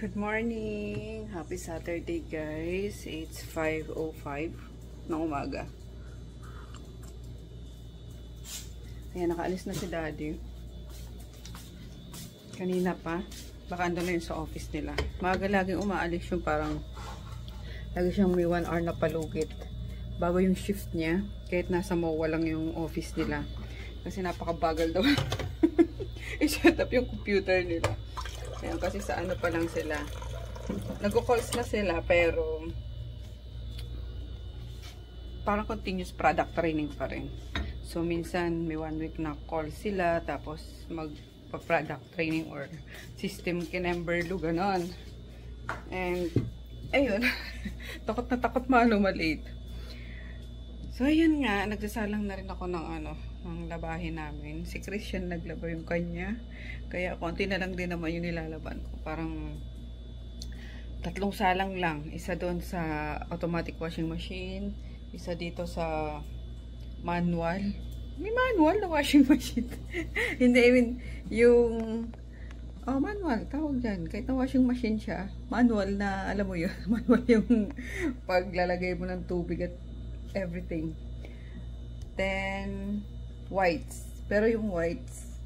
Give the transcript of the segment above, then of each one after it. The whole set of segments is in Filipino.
Good morning! Happy Saturday guys! It's 5:05 ng umaga. Ayan, nakaalis na si Daddy. Kanina pa. Baka ando na yun sa office nila. Maaga laging umaalis yung parang lagi siyang may 1 hour na palugit bago yung shift niya. Kahit nasa MOA lang yung office nila. Kasi napakabagal daw. I-set up yung computer nila. Ayan, kasi sa ano pa lang sila. Nag-calls na sila, pero parang continuous product training pa rin. So, minsan may 1 week na call sila, tapos mag-product training or system kinemberlo, ganon. And, ayun. Takot na takot malate. So, ayun nga, nagsasalang na rin ako ng ng labahin namin. Si Christian naglaba yung kanya. Kaya konti na lang din naman yung nilalaban ko. Parang 3 salang lang. Isa doon sa automatic washing machine. Isa dito sa manual. May manual na washing machine. Hindi, I mean, yung manual, tawag dyan. Kahit na washing machine siya, manual na, alam mo yun, manual yung paglalagay mo ng tubig at everything. Then, whites. Pero yung whites,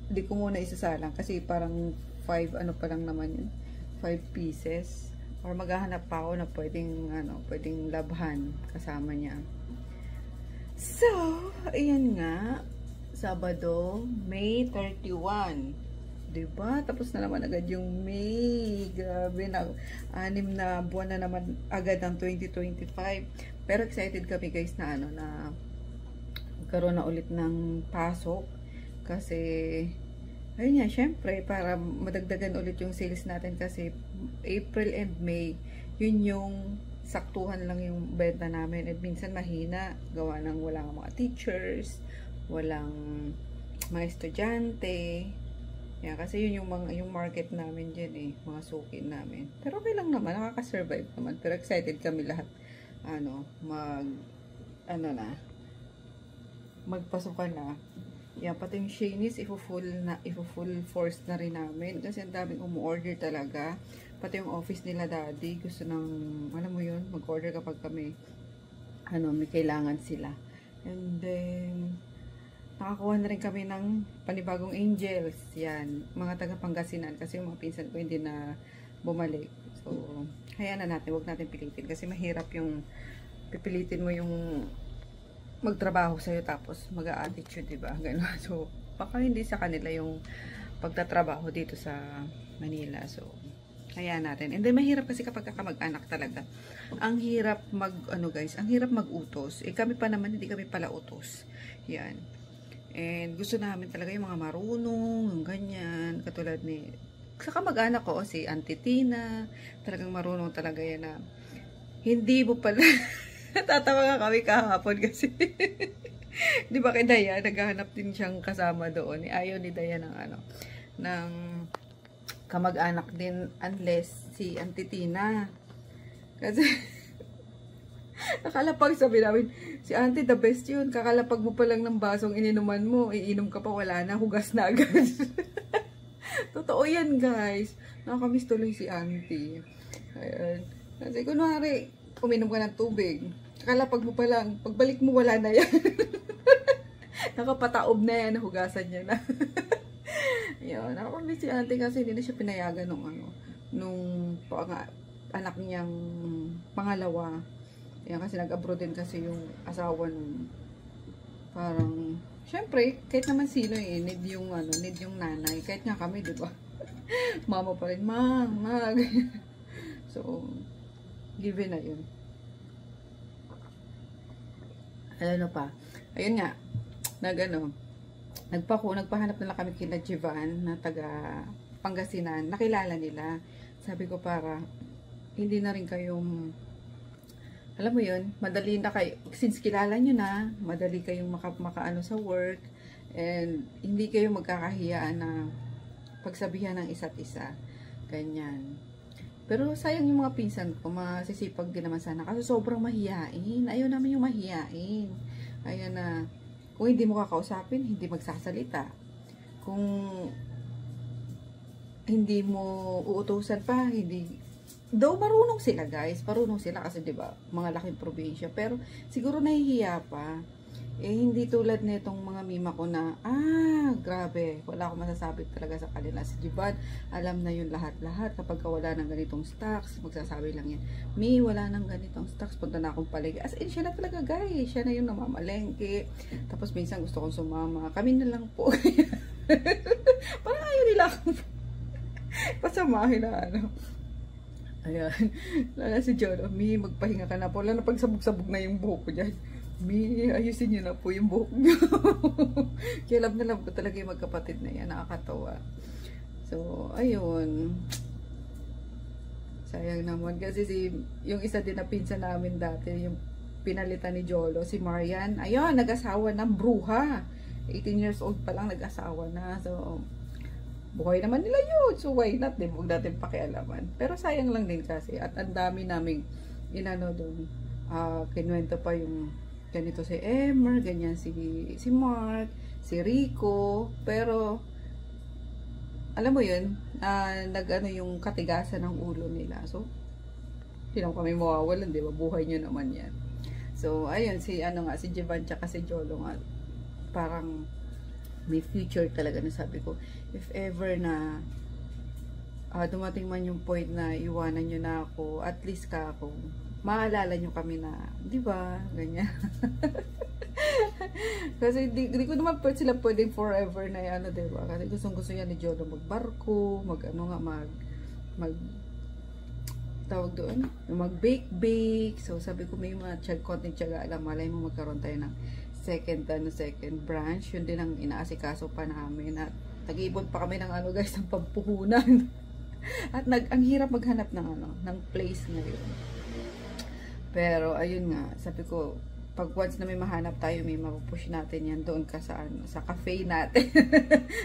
di ko muna isasalang kasi parang 5 pa lang naman yun. 5 pieces. Or maghahanap pa ako na pwedeng labhan kasama niya. So, ayan nga. Sabado, May 31. Diba? Tapos na naman agad yung May. Grabe na. 6 na buwan na naman agad ng 2025. Pero excited kami guys na na magkaroon na ulit ng pasok. Kasi, ayun nga, syempre, para madagdagan ulit yung sales natin kasi April and May, yun yung saktuhan lang yung benta namin. At minsan mahina, gawa ng walang mga teachers, walang mga estudyante. Yan, kasi yun yung market namin dyan mga suki namin. Pero okay lang naman, nakaka-survive naman. Pero excited kami lahat, magpasukan na. Yan, pati yung Shanice, full force na rin namin. Kasi ang daming umu-order talaga. Pati yung office nila Daddy, gusto nang, alam mo yun, mag-order kapag kami, may kailangan sila. And then, nakakuha na rin kami ng panibagong angels. Yan, mga taga-Pangasinan. Kasi yung mga pinsan ko hindi na bumalik. So, hayaan na natin, huwag natin pilitin. Kasi mahirap yung, pipilitin mo yung magtrabaho sa'yo tapos mag-a-attitude, diba? Ganun. So, baka hindi sa kanila yung pagtatrabaho dito sa Manila. So, hayaan natin. And then, mahirap kasi kapag kamag-anak talaga. Ang hirap ang hirap mag-utos. Kami pa naman, hindi kami pala utos. Yan. And gusto namin talaga yung mga marunong, yung ganyan, katulad ni, sa kamag-anak ko, si Auntie Tina, talagang marunong talaga yan na, hindi mo pala, tatawa nga kami kahapon kasi, di ba kay Daya, naghahanap din siyang kasama doon, ayaw ni Daya ng kamag-anak din, unless si Auntie Tina, kasi, nakalapag sabi namin, si Auntie the best yun. Kakalapag mo pa lang ng basong ininuman mo, iinom ka pa, wala na, hugas na agad. Totoo yan guys. Nakakamiss tuloy si Auntie. Ayan. Kasi kunwari, uminom ka ng tubig. Kakalapag mo pa lang, pagbalik mo wala na yan. Nakapataob na yan, hugasan niya na. Ayan. Nakakamiss si Auntie kasi hindi na siya pinayagan nung anak niyang pangalawa. Yan, kasi nag-abroad din kasi yung asawa nung parang, syempre, kahit naman sino need yung nanay. Kahit nga kami, di ba? Mama pa rin, ma. So, given na yun. Ano pa? Ayun nga, nagpahanap na lang kami kina Jivan na taga Pangasinan. Nakilala nila. Sabi ko para, hindi na rin kayong alam mo yun, madali na kayo, since kilala nyo na, madali kayong makaano sa work, and hindi kayo magkakahiyaan na pagsabihan ng isa't isa. Ganyan. Pero sayang yung mga pinsan ko, masisipag din naman sana, kasi sobrang mahiyain. Ayaw namin yung mahiyain. Ayaw na, kung hindi mo kakausapin, hindi magsasalita. Kung hindi mo uutusan pa, hindi, though marunong sila guys, marunong sila kasi 'di ba, mga laking probinsya, pero siguro nahihiya pa. Eh hindi tulad nitong mga mima ko na grabe, wala akong masasabi talaga sa kanila. Si Jiban, alam na yun lahat-lahat. Kapag wala ng ganitong stocks, magsasabi lang yan, Mi, wala ng ganitong stocks, punta na akong palengke. As in, siya na talaga guys, siya na yung namamalengke. Tapos minsan gusto kong sumama, kami na lang po. Parang ayaw nila akong pasamahin na ano. Ayan. Lala si Jolo, Mi, magpahinga ka na po. Lalo na pag sabog-sabog na yung buhok ko dyan. Mi, ayusin nyo na po yung buhok nyo. Kaya love na love ko talaga yung magkapatid na yan. Nakakatawa. So, ayun. Sayang naman. Kasi yung isa din na pinsan namin dati, yung pinalitan ni Jolo, si Marian. Ayun, nag-asawa ng bruha. 18 years old pa lang, nag-asawa na. So, buhay naman nila yun. So, why not? Di huwag natin pakialaman. Pero sayang lang din kasi. At ang dami naming inano doon. Kinuwento pa yung ganito si Emer, ganyan si Mark, si Rico. Pero, alam mo yun, nag-ano yung katigasan ng ulo nila. So, hindi naman kami mawawalan, di ba? Buhay nyo naman yan. So, ayun, si Jivan tsaka si Jolo nga, parang may future talaga na sabi ko. If ever na dumating man yung point na iwanan nyo na ako, at least ka ako, maalala nyo kami na, di ba? Ganyan. Kasi di ko naman sila pwedeng forever na ano, di ba? Kasi gusto yan ni Jolo magbarko, tawag doon, mag-bake. So, sabi ko may mga konting tiyaga, alam, malay mo magkaroon tayo ng second branch. Yun din ang inaasikaso pa namin. At nag-iibon pa kami ng guys, ng pampuhunan. At ang hirap maghanap ng place ngayon. Pero, ayun nga, sabi ko, pag once na may mahanap tayo, may mapupush natin yan doon ka sa cafe natin.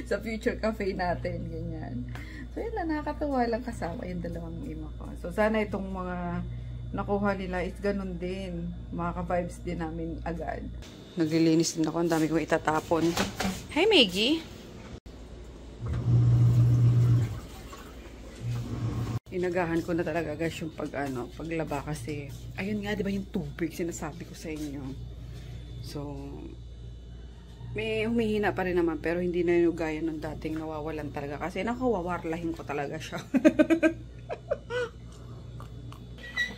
Sa future cafe natin, ganyan. So, yun lang, nakakatawa lang kasama yung dalawang ima ko. So, sana itong mga nakuha nila is ganun din. Makaka-vibes din namin agad. Naglilinis din ako, ang dami kong itatapon. Hi, Maggie! Inagahan ko na talaga guys yung paglaba kasi ayun nga, 'di ba yung tubig sinasabi ko sa inyo. So may humihina pa rin naman pero hindi na yung gaya ng dating nawawalan talaga kasi nakawawarlahin ko talaga siya.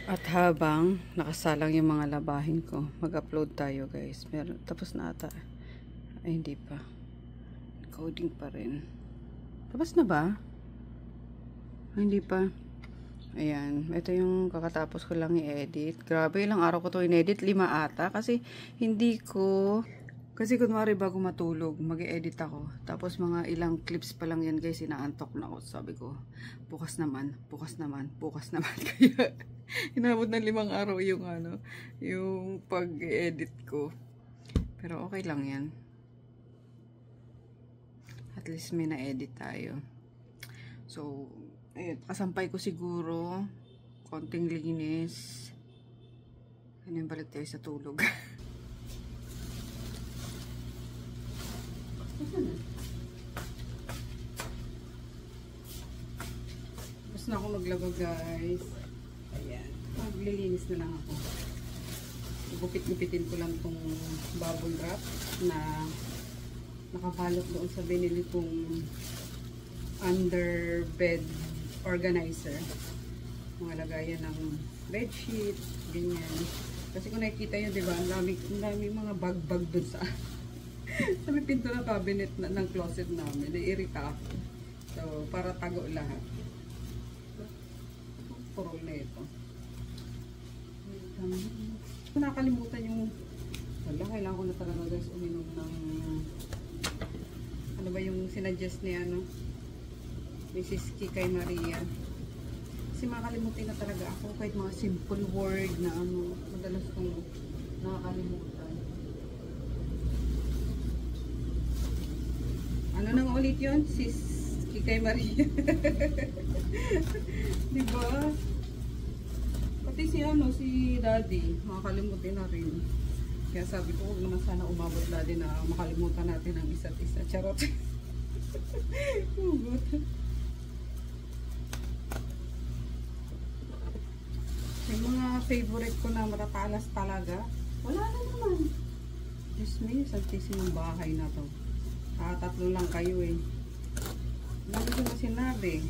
At habang nakasalang yung mga labahin ko, mag-upload tayo guys. Tapos na ata. Ay hindi pa. Coding pa rin. Tapos na ba? Ay, hindi pa. Ayan, ito yung kakatapos ko lang i-edit. Grabe, ilang araw ko to in-edit, 5 ata. Kasi kunwari bago matulog, mag-i-edit ako. Tapos mga ilang clips pa lang yan guys, inaantok na ako. Sabi ko, bukas naman. Kaya, inabot ng 5 araw yung pag-edit ko. Pero okay lang yan. At least may na-edit tayo. So, ayun, kasampay ko siguro konting linis. Ganyan, balik tayo sa tulog. Tapos na ako maglaba guys. Ayan, maglilinis na lang ako. Gupit-gupitin ko lang tong bubble wrap na nakabalot doon sa binili kong under bed organizer. Mga lagayan ng bedsheet, ganyan. Kasi kung nakikita yun, diba, ang dami mga bag-bag dun sa may pinto na cabinet ng closet namin. Naiirita ako. So, para tago lahat. Puro na ito. Nakalimutan yung kailangan ko na talaga guys uminom ng ano ba yung sinuggest niya Mrs. Kikay Maria. Kasi makakalimutin na talaga ako kahit mga simple word na madalas kong nakakalimutan. Ano nang ulit yun? Sis Kikay Maria. Diba? Pati si Daddy, makakalimutin na rin. Kaya sabi ko, huwag naman sana umabot Daddy na makalimutan natin ang isa't isa. Charot. favorite ko na matatalas talaga. Wala na naman. Diyos me, santisin yung bahay na to. Tatlo lang kayo eh. Lagi ko na sinabi,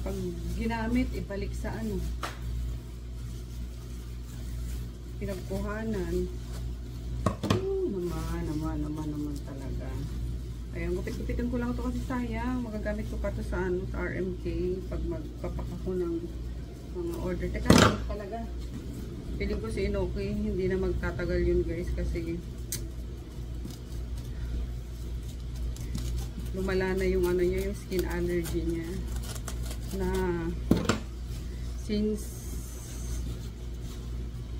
pag ginamit, ibalik sa ano. Pinagkuhanan. Naman talaga. Ayan, gupit-gupitin ko lang ito kasi sayang. Magagamit ko pa ito sa ano, sa RMK pag magpapak ako ng mga order. Teka, talaga. Piling ko si Inoki, hindi na magtatagal yun guys kasi lumala na yung ano niya, yung skin allergy niya. Na since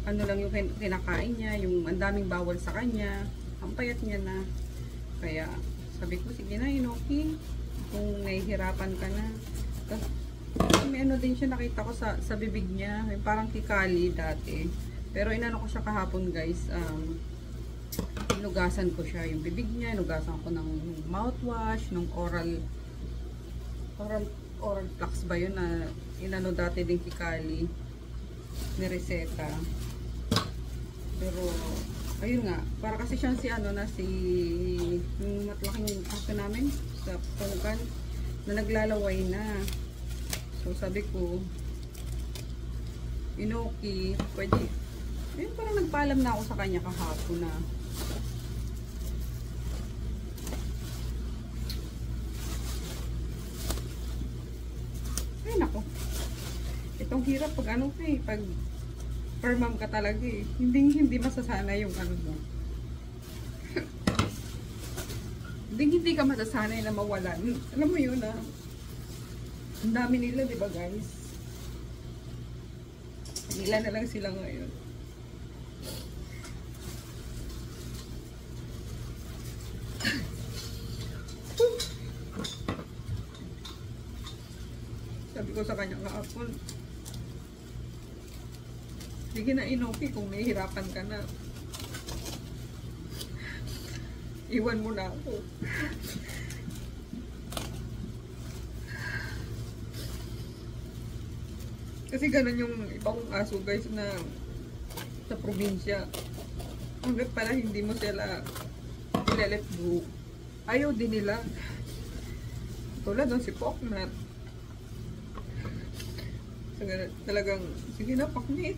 ano lang yung kinakain niya, yung ang daming bawal sa kanya, ang payat niya na. Kaya sabi ko, sige na Inoki, kung nahihirapan ka na. May ano din siya nakita ko sa bibig niya, may parang kikali dati. Pero inano ko siya kahapon guys, inugasan ko siya yung bibig niya, inugasan ko ng mouthwash, ng oral flux ba yun na inano dati din kikali ni reseta. Pero ayun nga, para kasi siyang si ano na si yung matlaking aso namin sa pungkan na naglalaway na. So sabi ko, Inoki, pwede. Ayun, parang nagpaalam na ako sa kanya kahapon na ay nako, itong hirap pag ano eh, pag per mom ka talaga eh. Hindi masasana yung ano mo. hindi ka masasanay na mawalan. Alam mo yun ah. Ang dami nila, di ba guys? Nila na lang sila ngayon. Sabi ko sa kanya kahapon, sige na Inoki, kung nahihirapan ka na, iwan mo na ako. Kasi ganun yung ibang aso guys na sa probinsya. Hanggat pala hindi mo sila let go, ayaw din nila. Tulad ng si Poknat. Talagang, sige na Poknat,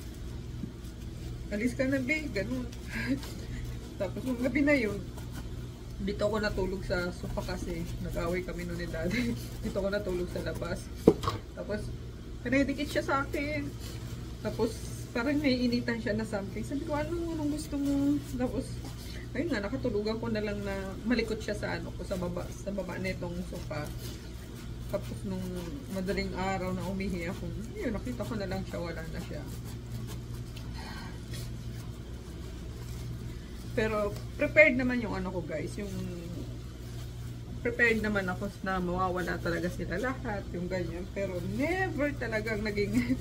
alis ka na be, ganun. Tapos nung gabi na yun, dito ako natulog sa sofa kasi nag-away kami noon ni daddy. Dito ako natulog sa labas. Tapos pinadikit siya sa akin. Tapos parang naiinitan siya na something. Sabi ko, anong gusto mo? Tapos ayun nga, nakatulugan ko na lang na malikot siya sa ano ko, sa baba nitong sofa. Tapos nung madaling araw na umihi ako, yun, nakita ko na lang siya, wala na siya. Pero prepared naman yung ano ko guys, yung prepared naman ako na mawawala talaga sila lahat, yung ganyan. Pero never talagang naging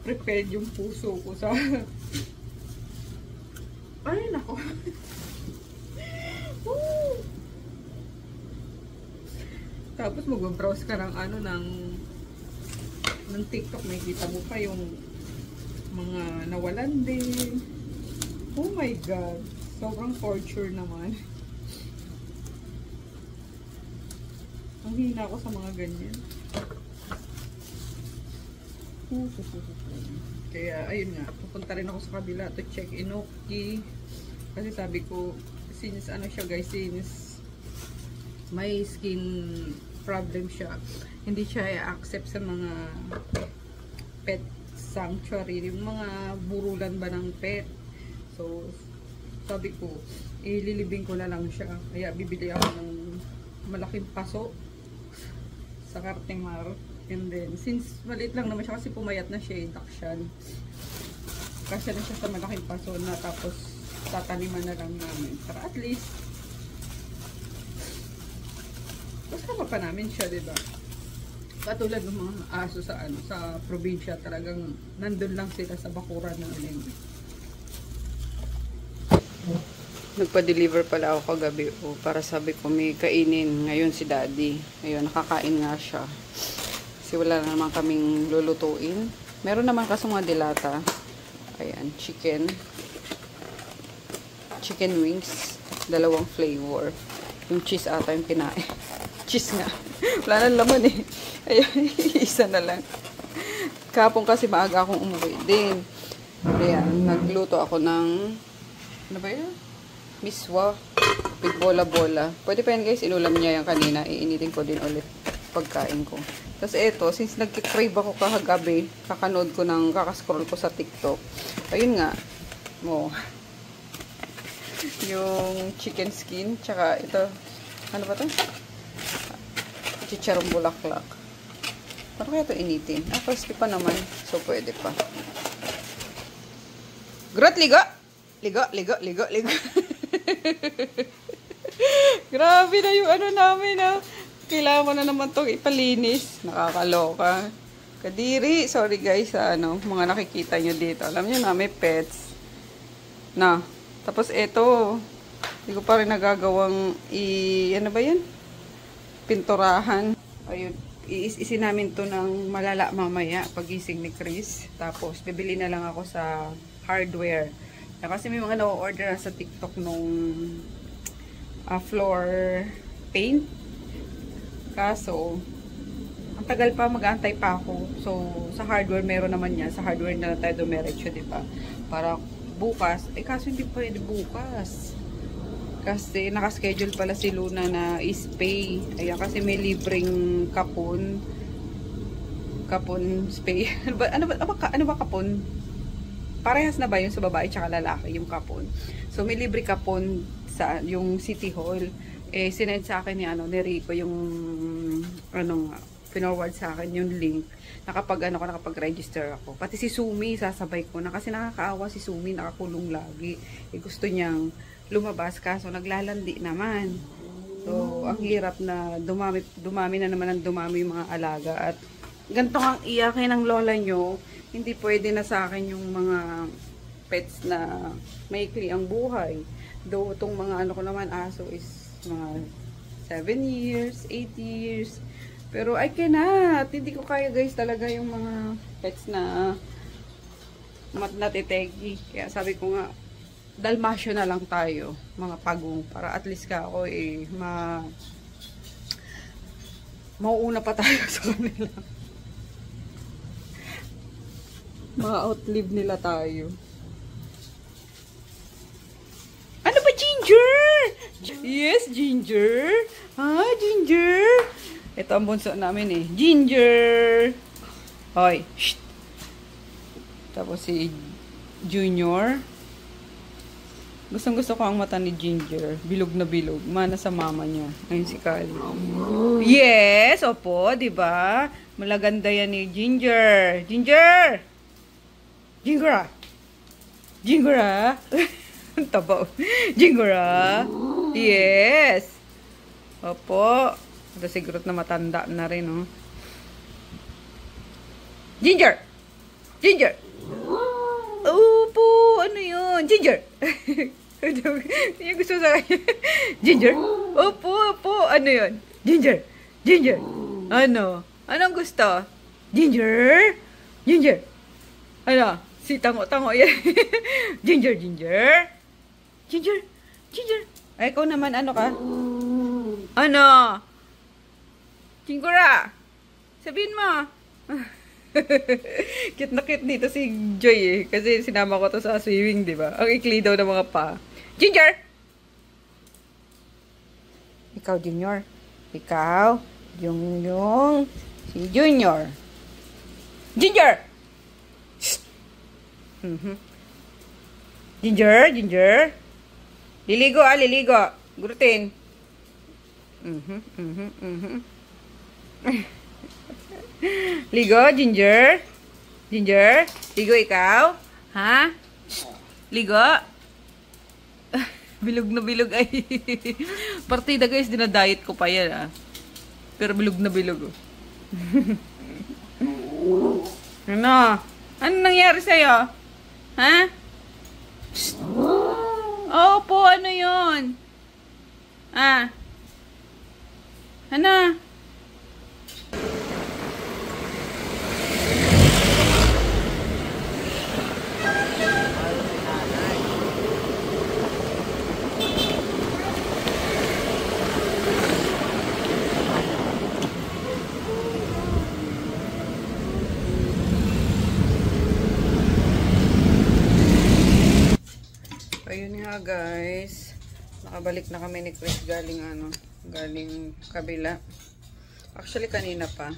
prepared yung puso ko sa ay nako. Tapos mag-browse ka ng ano ng TikTok, makikita mo pa yung mga nawalan din. Oh my God, sobrang torture naman. Ang hina ko sa mga ganyan. Kaya ayun nga, pupunta rin ako sa kabila to check Inoki. Kasi sabi ko, since ano siya guys, since may skin problem siya, hindi siya i-accept sa mga pet sanctuary, yung mga burulan ba ng pet. So, sabi ko, ililibing ko na lang siya. Kaya bibili ako ng malaking paso sa Cartimar. And then, since maliit lang naman siya kasi pumayat na siya, induction. Kasi na siya sa malaking paso na tapos tataniman na lang namin. Para at least, kasama pa namin siya, diba? Katulad ng mga aso sa ano, sa probinsya, talagang nandun lang sila sa bakuran namin. Nagpa-deliver pala ako kagabi para sabi ko may kainin ngayon si daddy. Ayun, nakakain nga siya. Kasi wala na naman kaming lulutuin. Meron naman kasi mga dilata. Ayan, chicken wings. Dalawang flavor. Yung cheese ata yung kinain. Cheese nga. Wala nang laman eh. Ayan, isa na lang. Kapon kasi maaga akong umuwi din. Ayan, nagluto ako ng ano ba yun? Miswa. With bola-bola. Pwede pa yan guys, inulam niya yan kanina. Iinitin ko din ulit pagkain ko. Tapos eto, since nagkikrave ako kahagabi, kakascroll ko sa TikTok. Ayun nga. Yung chicken skin, tsaka ito, ano ba ito? Chicharong bulaklak. Paano kaya ito initin? Crispy pa naman. So, pwede pa. Grot, ligo! Ligo. Grabe na yung ano namin, ha. Kailangan ko na naman itong ipalinis. Nakakaloka. Kadiri. Sorry guys sa mga nakikita nyo dito. Alam nyo na, may pets. Tapos ito, hindi ko pa rin nagagawang ano ba yan? Pinturahan. Ayun. Iisin namin to ng malala mamaya pagising ni Chris. Tapos, bibili na lang ako sa hardware. Kasi may mga na-order sa TikTok nung floor paint. Kaso, ang tagal pa, mag-aantay pa ako. So, sa hardware, meron naman yan. Sa hardware na lang tayo dumiretso, diba? Para bukas. Kaso hindi pwede bukas. Kasi nakaschedule pala si Luna na spay. Ayan, kasi may libreng kapon. Kapon spay. Ano ba kapon? Parehas na ba yun sa babae tsaka lalaki, yung kapon? So, may libre kapon sa yung City Hall. Sinend sa akin ni Rico yung pinorward sa akin yung link. Nakapag-register ako. Pati si Sumi, sasabay ko na. Kasi nakakaawa si Sumi, nakakulong lagi. Gusto niyang lumabas, kaso naglalandi naman. So, ang hirap na dumami na naman ang dumami yung mga alaga. At ganito ang iyakin ng lola nyo, hindi pwede na sa akin yung mga pets na maikli ang buhay. Though, itong mga ko naman, aso is mga 7 years, 8 years. Pero I cannot. Hindi ko kaya guys talaga yung mga pets na natitegi. Kaya sabi ko nga, Dalmasyo na lang tayo, mga pagong, para at least ako mauuna pa tayo sa kanila. Ma-outlive nila tayo. Ano ba, Ginger? Yes, Ginger. Ginger. Ito ang bunso namin eh. Ginger. Hoy. Shh. Tapos si Junior. Gustong-gusto ko ang mata ni Ginger. Bilog na bilog. Mana sa mama niya. Ayun si Kali. Yes! Opo, diba? Malaganda yan ni Ginger. Ginger! Ginger! Ginger! Tabaw. Ginger! Yes! Opo. Ito siguro na matanda na rin, oh. Ginger! Ginger! Opo! Ano yun? Ginger! Yung gusto sa kanya. Ginger? Opo. Ano yun? Ginger? Ano? Anong gusto? Ginger? Ano? Si tango yan. Ginger? Ay, ikaw naman, ano ka? Ano? Chingura! Sabihin mo. Cute na cute dito si Joy eh. Kasi sinama ko to sa swimming, di ba? Ang ikli daw ng mga pa. Ginger! Ikaw, Junior. Ikaw. Yung. Si Junior. Ginger! Ginger. Liligo. Gurutin. Ligo, Ginger. Ligo ikaw. Ha? Ligo. Bilog na bilog ay. Partida guys, dinadiet ko pa yan ah. Pero bilog na bilog oh. Ano? Ano nangyari sa'yo? Ha? Opo, ano yun? Ano? guys. Nakabalik na kami ni Chris galing galing kabila. Actually kanina pa.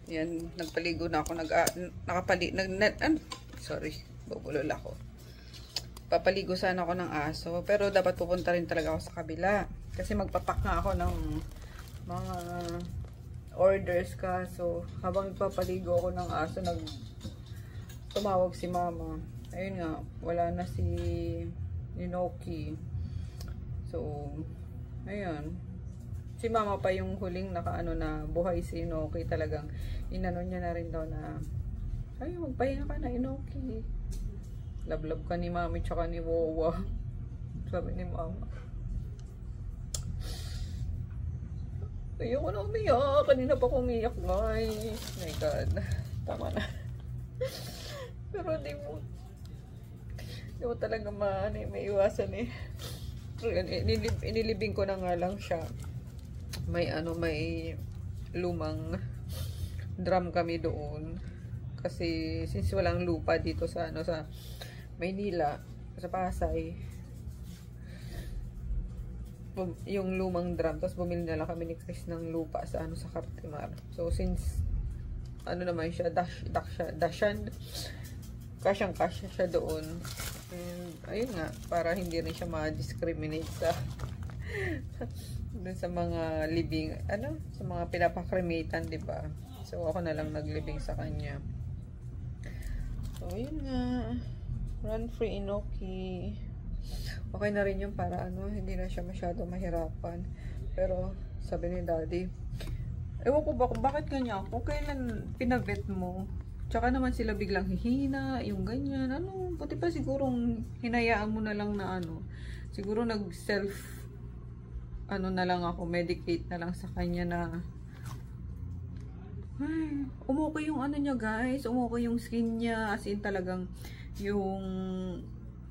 Yan, nagpaligo na ako, bubulol ako. Papaligo sana ako ng aso, pero dapat pupunta rin talaga ako sa kabila. Kasi magpapak nga ako ng mga orders kaso habang nagpapaligo ako ng aso, tumawag si mama. Ayun nga, wala na si Inoki. So, ayun. Si mama pa yung huling na buhay si Inoki. Talagang inano niya na rin daw na, ay, magpahinga ka na Inoki. Lablab ka ni mami tsaka ni Wawa. Sabi ni mama. Ayoko na umiyak. Kanina pa ko umiyak, guys. Oh my God. Tama na. Pero di mo talaga may iwasan eh. Inilibing ko na nga lang siya. May lumang drum kami doon. Kasi since walang lupa dito sa sa Maynila, sa Pasay, yung lumang drum, tapos bumili na lang kami ni Chris ng lupa sa sa Cartimar. So since naman siya, dashan, kasyang-kasya siya doon. And ayun nga, para hindi rin siya ma-discriminate dun sa mga living, sa mga pinapakrematan, diba? So ako na lang naglibing sa kanya. So ayun nga, run free Inoki. Okay na rin yung para hindi na siya masyado mahirapan. Pero sabi ni daddy, ewan ko bakit ganyan ako, kailan pinavet mo? Tsaka naman sila biglang hihina, yung ganyan, buti pa sigurong hinayaan mo na lang na siguro nag-self, na lang ako, medicate na lang sa kanya na, ay, umukay yung niya guys, umukay yung skin niya, as in talagang, yung,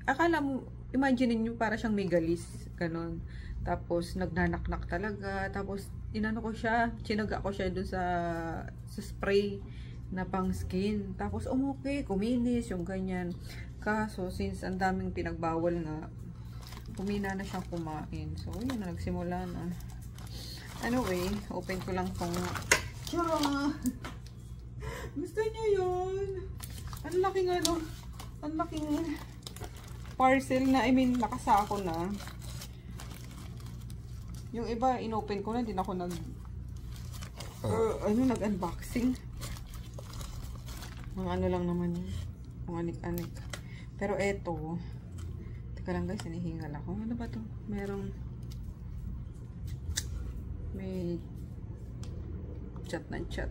akala mo, imagine niyo para siyang megalis, ganon. Tapos, nagnanaknak talaga, tapos, chinaga ko siya dun sa spray, na pang skin. Tapos okay, kuminis yung ganyan. Kaso since ang daming pinagbawal nga, humina na siyang kumain. So yun na, nagsimula na. Anyway, open ko lang tong gusto niya yun. Ang laking parcel na, nakasako na. Yung iba inopen ko na, din ako nag-unboxing. Mga lang naman yun. Mga anik-anik. Pero eto, teka lang guys, hinihingal ako. Ano ba to? May chat na chat.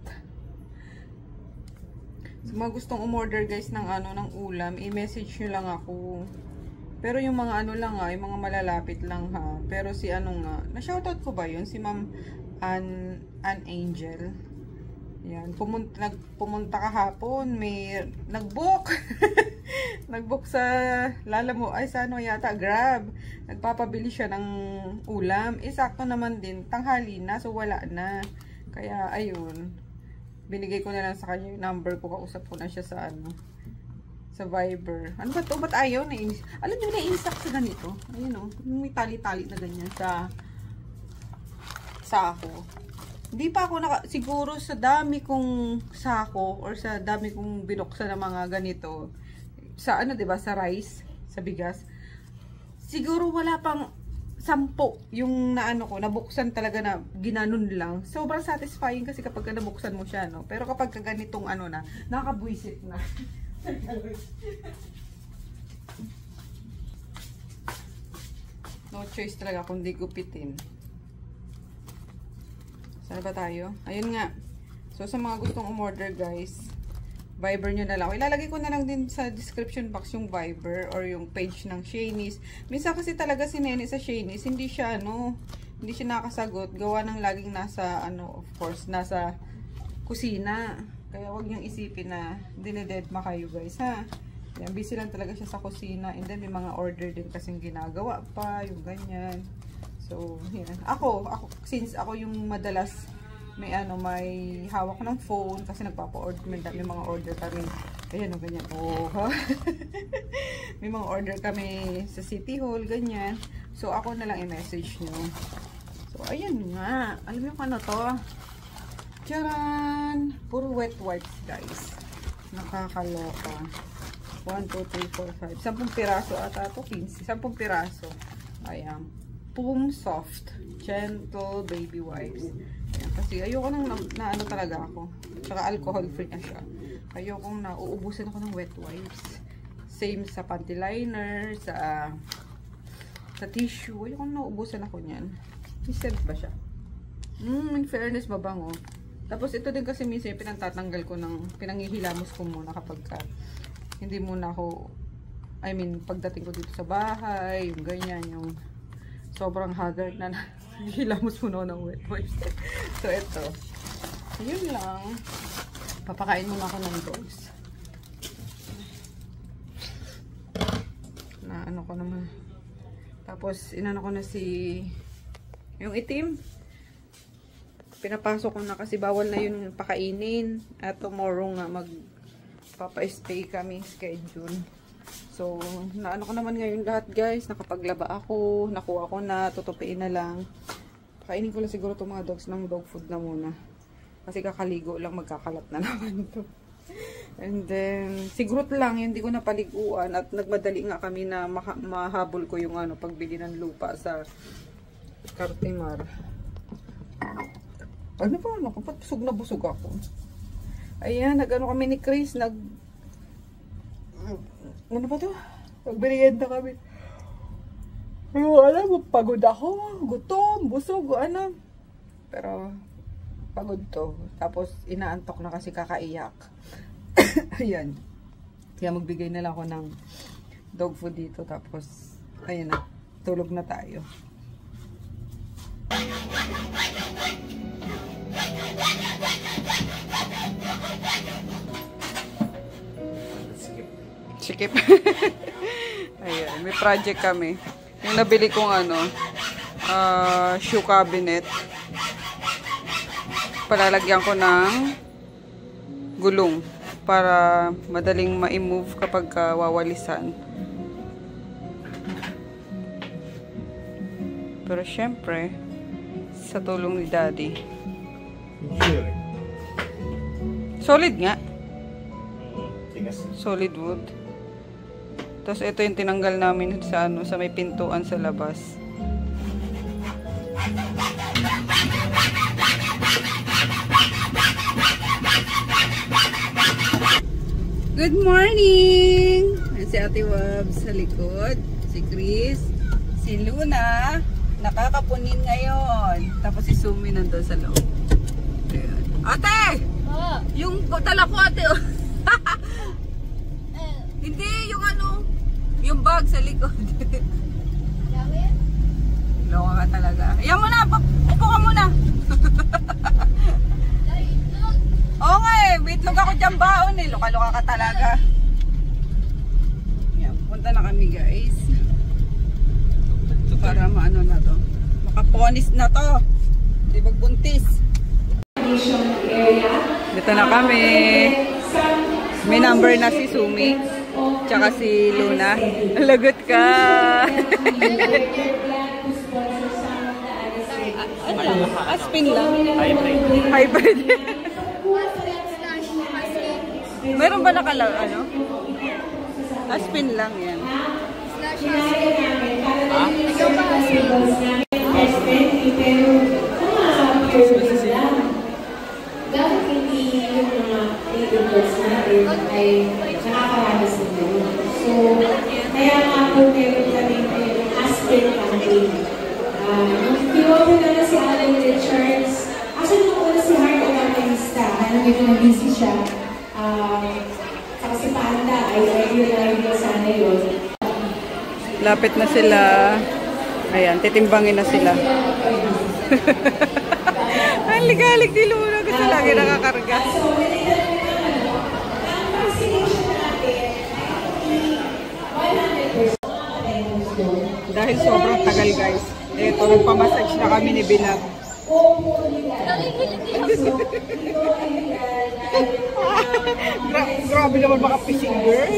So, mga gustong umorder guys ng ng ulam, i-message nyo lang ako. Pero yung mga lang yung mga malalapit lang ha. Pero si na-shoutout ko ba yun? Si Ma'am Ann Angel. Yan, pumunta kahapon, may nag-book. Nag-book sa yata, Grab. Nagpapabili siya ng ulam. Sakto naman din, tanghali na, so wala na. Kaya, ayun. Binigay ko na lang sa kanya yung number ko, kausap ko na siya sa sa Viber. Ano ba to? Ba't ayaw? Alam nyo, naiisak sa ganito. Ayun may tali-tali na ganyan sa ako. Hindi pa ako siguro sa dami kong sako or sa dami kong binuksan ng mga ganito sa diba, sa rice, sa bigas. Siguro wala pang 10 yung nabuksan talaga na ginanon lang. Sobrang satisfying kasi kapag nabuksan mo siya, Pero kapag ganitong nakakabwisit na. No choice talaga kundi gupitin. Saan ba tayo? Ayun nga. So, sa mga gustong umorder, guys, Viber nyo na lang. Ilalagay ko na lang din sa description box yung Viber or yung page ng Shanice. Minsan kasi talaga si Nene sa Shanice, hindi siya, hindi siya nakasagot. Gawa ng laging nasa, of course, nasa kusina. Kaya wag niyong isipin na dinededma kayo, guys, ha? Yan, busy lang talaga siya sa kusina. And then, may mga order din kasing ginagawa pa, yung ganyan. So, yan. Ako, since ako yung madalas may hawak ng phone kasi nagpapa-order, may mga order kami. Ayan o, ganyan. Oh, may mga order kami sa City Hall, ganyan. So, ako na lang i-message nyo. So, ayan nga. Alam mo ano to? Tcharan! Puro wet wipes, guys. Nakakaloka. 1, 2, 3, 4, 5. 10 piraso ata to, 15. 10 piraso. Ayan. Poom Soft. Gentle baby wipes. Ayan. Kasi ayoko nang na ano talaga ako. Tsaka alcohol free na siya. Ayokong nauubusan ako ng wet wipes. Same sa panty liner, sa tissue. Ayokong nauubusan ako niyan. May scent ba siya? In fairness, mabango. Tapos ito din kasi minsan pinagtatanggal ko pinangihilamos ko muna kapag hindi muna ako, pagdating ko dito sa bahay, yung ganyan, yung sobrang haggard na hilamos muna ng wet wipes. So ito, yun lang. Papakain muna ako ng dogs. Na ano ko naman. Tapos inano ko na yung itim. Pinapasok ko na kasi bawal na yun pakainin. At tomorrow nga magpapa-spay kami schedule. So, naano ko naman ngayon lahat guys. Nakapaglaba ako. Nakuha ko na. Tutupiin na lang. Pakainin ko lang siguro itong mga dogs ng dog food na muna. Kasi kakaligo lang, magkakalat na naman to. And then, siguro lang, hindi ko napaliguan. At nagmadali nga kami na mahabol ko yung pagbili ng lupa sa Cartimar. Ano ba? Busog na busog ako. Ayan, kami ni Chris. Ano ba to? Nagbirienda kami. Alam mo, pagod ako. Gutom, busog, Pero, pagod to. Tapos, inaantok na kasi kakaiyak. Ayan. Kaya magbigay na lang ako ng dog food dito. Tapos, ayan na. Tulog na tayo. Sikip. Ayan. May project kami. Yung nabili kong shoe cabinet. Palalagyan ko ng gulong para madaling ma-move kapag wawalisan. Pero syempre, sa tulong ni Daddy. Solid nga. Solid wood. Tapos ito yung tinanggal namin sa sa may pintuan sa labas. Good morning! Si Ate Wabs sa likod, si Chris, si Luna, nakakapunin ngayon. Tapos si Sumi nandun sa loob. Ayan. Ate! Oh. Yung dala ko ate, oh. Hindi, yung yung bag sa likod. Loko ka talaga. Ayan mo na, upo ka muna. Oo nga itlog ako dyan baon eh. Luka-luka ka talaga. Ayan, punta na kami guys. Para maano na to. Makaponis na to. Di magbuntis. Dito na kami. May number na si Sumi. Tsaka si Luna. Lagot ka. Aspin lang. Hybrid. Meron ba nakalag Aspin lang yan. Ikaw ba Aspin? Dapat hindi yung mga leaders natin ay nakakaranas ng gano'n. So, kaya nga po meron kami yung Aspin campaign. Nag-open na si Alan Richards. Actually, nung una si Heart Evangelista. Medyo busy siya. Saka si Panda ay regular din sana yun. Lapit na sila. Ayan, titimbangin na sila. Ang ligalig ni Luna kasi lagi nakakarga. Dahil sobrang tagal guys. Eto, nagpamassage na kami ni Binat. Grabe naman mga fishing girl.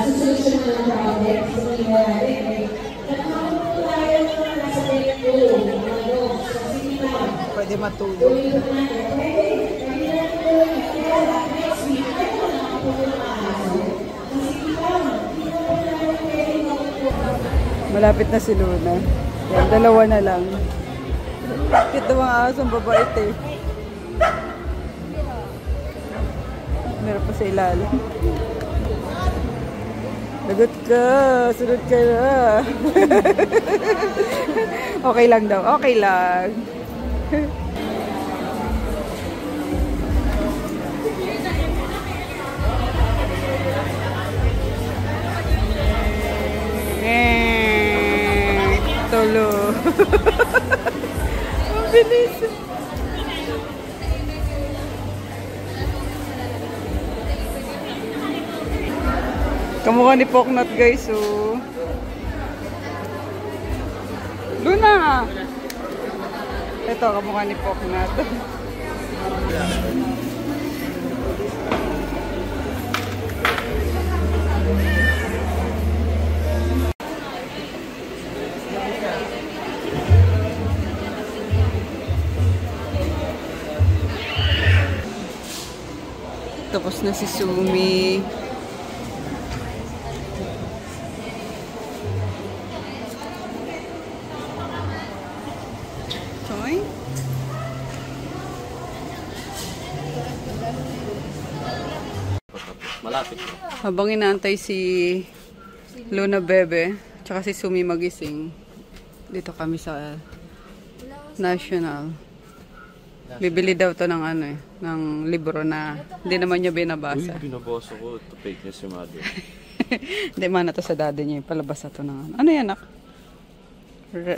Susunod ng project, sabihin natin, nagkakaroon tayo ng nasa breakthrough, sa city town. Pwede matulog. Pwede next week, tayo na nakapulo ng aso. Sa city town, hindi naman namin pwede makukuha. Malapit na si Luna. Yan, dalawa na lang. Ito mga asong babait eh. Meron pa sa ilalim. Lagot ka! Sunod ka na! Okay lang daw. Okay lang. Tolo. Ang bilis. Kamukha ni Poknot guys, oh. Luna! Ito, kamukha ni Poknot. Tapos na si Sumi. Malapit. Habang inaantay si Luna Bebe, tsaka si Sumi magising, dito kami sa National. Bibili daw to ng ano eh, ng libro na hindi naman niya binabasa. Uy, binabasa ko. Ito fake news si mother. Hindi man na to sa daddy niya, palabas na to ng ano. Ano yan, nak?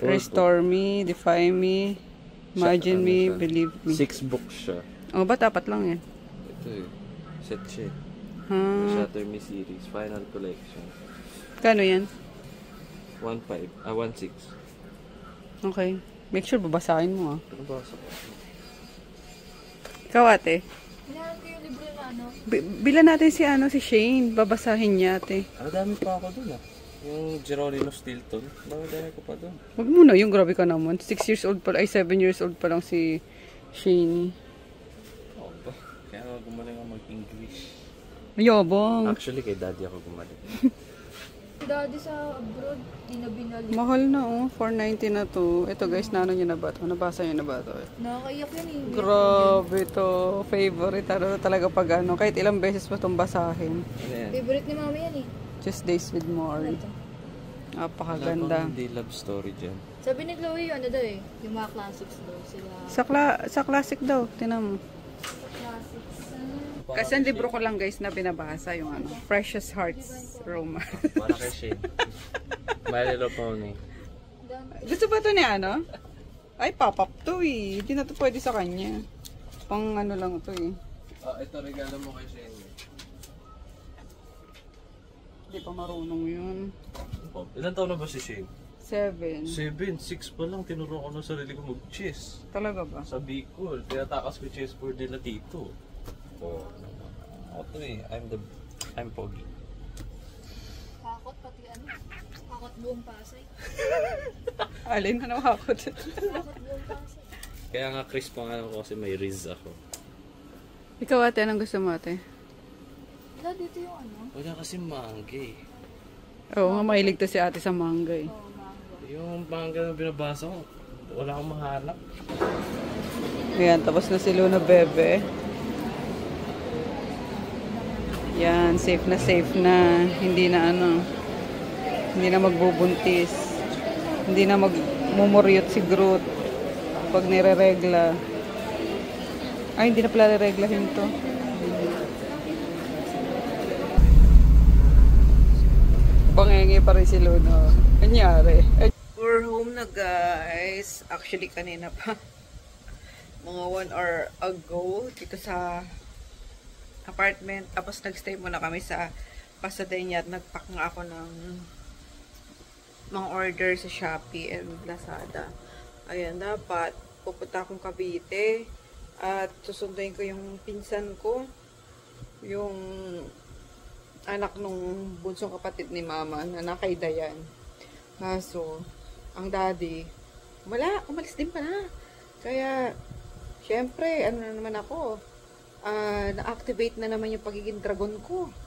Restore me, defy me, imagine me, believe me. 6 books siya. O ba, dapat lang yan. Ito eh. Set siya. Shatter Me series, final collection. Kano yan? 1.6. Okay. Make sure babasahin mo ah. Binabasa ko. Ikaw ate? Kailangan ko yung libro na ano. Bilan natin si ano, si Shane. Babasahin niya ate. Ang dami pa ako dun ah. Yung Gerolino Stilton. Dami ko pa dun. Wag mo na, yung grabe ka naman. 6 years old pa, ay 7 years old pa lang si Shane. Oo ba? Kaya ako gumaling ako mag-English. Mayabang. Actually, kay daddy ako gumaling. Daddy sa abroad, di na binalik. Mahal na oh, 490 na to. Ito guys, naano niyo na ba to? Nabasa niyo na ba to? Nakakaiyak yan eh. Grabe to. Favorite. Ano talaga pag ano, kahit ilang beses mo itong basahin. Ano yan? Favorite ni mama yan eh. Just Days with Maury. Napakaganda. Hindi love story dyan. Sabi ni Chloe, ano daw eh, yung mga classics daw sila. Sa classic daw, tinan mo. Classics. Kasi ang libro ko lang guys na binabasa yung ano, Precious Hearts Romance. Para kay Shane. My Little Pony. Gusto ba ito ni ano? Ay, pop-up to eh. Hindi na to pwede sa kanya. Pang ano lang to eh. Ito regalo mo kay Shane. Hindi pa marunong yun. Ilan taon na ba si Shane? 7. 7, 6 pa lang. Tinuro ko na sarili ko mag-chess. Talaga ba? Sa Bicol. Tinatakas ko chessboard nila tito. Oh, ako to eh. I'm pogi. Kakot pati ano, kakot buong Pasay. Alin na nakakot. Kakot buong Pasay. Kaya nga Chris pangalan ko kasi may Riz ako. Ikaw ate, anong gusto mo ate? Wala dito yung ano. Wala kasi manga eh. Oo nga, mahilig to si ate sa manga eh. Oh, mango. Yung manga na binabasa ko, wala akong mahanap. Ayan, tapos na si Luna Bebe. Yan, safe na. Hindi na ano, hindi na magbubuntis. Hindi na magmumuryot si Groot pag nire-regla. Ay, hindi na pala re-reglahin to. Bangengi pa rin si Luna. Kanyari. We're home na guys. Actually, kanina pa. mga 1 hour ago dito sa apartment. Tapos nagstay muna kami sa Pasadena at nagpack nga ako ng mga order sa Shopee and Lazada. Ayan, dapat pupunta akong Cavite at susunduin ko yung pinsan ko, yung anak nung bunsong kapatid ni mama na nakay Dayan. Kaso, ang daddy, umalis din pala. Kaya, syempre, ano na naman ako, na-activate na naman yung pagiging dragon ko.